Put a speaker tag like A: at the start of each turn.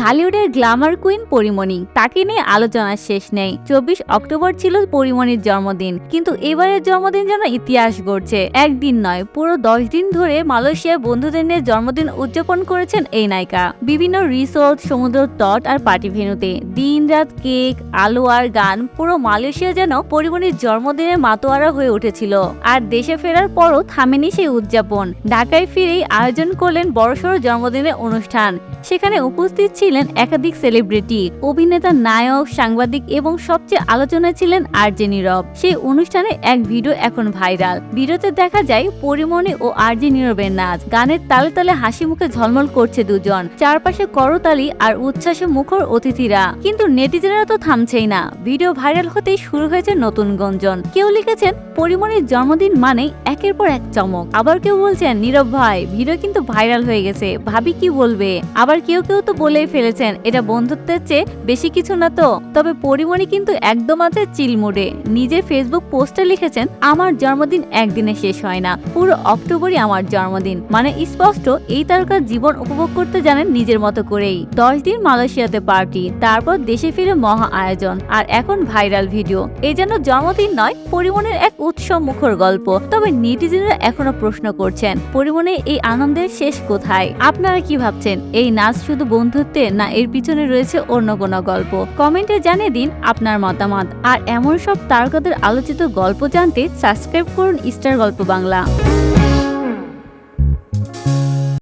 A: ঢালিউডের Glamour queen Pori Moni, তাকে নিয়ে আলোচনার শেষ নেই। 24 অক্টোবর ছিল পরিমণির জন্মদিন, কিন্তু এবারের জন্মদিন যেন ইতিহাস গড়ছে। একদিন নয়, পুরো 10 দিন ধরে মালয়েশিয়ায় বন্ধুদের নিয়ে জন্মদিন উদযাপন করেছেন এই নায়িকা। বিভিন্ন রিসোর্ট, সমুদ্র তট আর পার্টি ভেন্যুতে দিন রাত কেক, আলো আর গান, পুরো মালয়েশিয়া যেন পরিমণির জন্মদিনে মাতোয়ারা হয়ে উঠেছিল। আর দেশে ফেরার পরও থামেনি সেই উদযাপন। ঢাকায় ফিরেই আয়োজন করলেন বড়সড় জন্মদিনের অনুষ্ঠান। সেখানে উপস্থিত ছিলেন একাধিক সেলিব্রিটি, অভিনেতা, নায়ক, সাংবাদিক এবং সবচেয়ে আলোচনায় ছিলেন আরজে নীরব। সেই অনুষ্ঠানে এক ভিডিও এখন ভাইরাল। ভিডিওতে দেখা যায় পরিমণি ও আরজে নীরবের নাচ, গানের তালে তালে হাসি মুখে ঝলমল করছে দুজন। চারপাশে করতালি আর উচ্ছ্বাসে মুখর অতিথিরা। কিন্তু নেটিজেনরা তো থামছেই না। ভিডিও ভাইরাল হতেই শুরু হয়েছে নতুন গুঞ্জন। কেউ লিখেছেন পরিমণির জন্মদিন মানেই একের পর এক চমক। আবার কেউ বলছেন নীরব ভাই, ভিডিও কিন্তু ভাইরাল হয়ে গেছে, ভাবি কি বলবে। আবার কেউ কেউ তো বলেই ফেলেছেন এটা বন্ধুত্বের চেয়ে বেশি কিছু না তো। তবে পরিমণি কিন্তু একদম আছে চিল মুডে। নিজের ফেসবুক পোস্টে লিখেছেন, আমার জন্মদিন একদিনে শেষ হয় না, পুরো অক্টোবরই আমার জন্মদিন। মানে স্পষ্ট, এই তারকার জীবন উপভোগ করতে জানেন নিজের মতো করেই। 10 দিন মালয়েশিয়াতে পার্টি, তারপর দেশে ফিরে মহা আয়োজন, আর এখন ভাইরাল ভিডিও। এই যেন জন্মদিন নয়, পরিমণির এক উৎসব মুখর গল্প। তবে নেটিজেনরা এখনো প্রশ্ন করছেন, পরিমণির এই আনন্দের শেষ কোথায়? আপনারা কি ভাবছেন? এই নাচ শুধু বন্ধুত্বের, না এর পিছনে রয়েছে অন্য কোনো গল্প? কমেন্টে জানিয়ে দিন আপনার মতামত। আর এমন সব তারকাদের আলোচিত গল্প জানতে সাবস্ক্রাইব করুন স্টার গল্প বাংলা।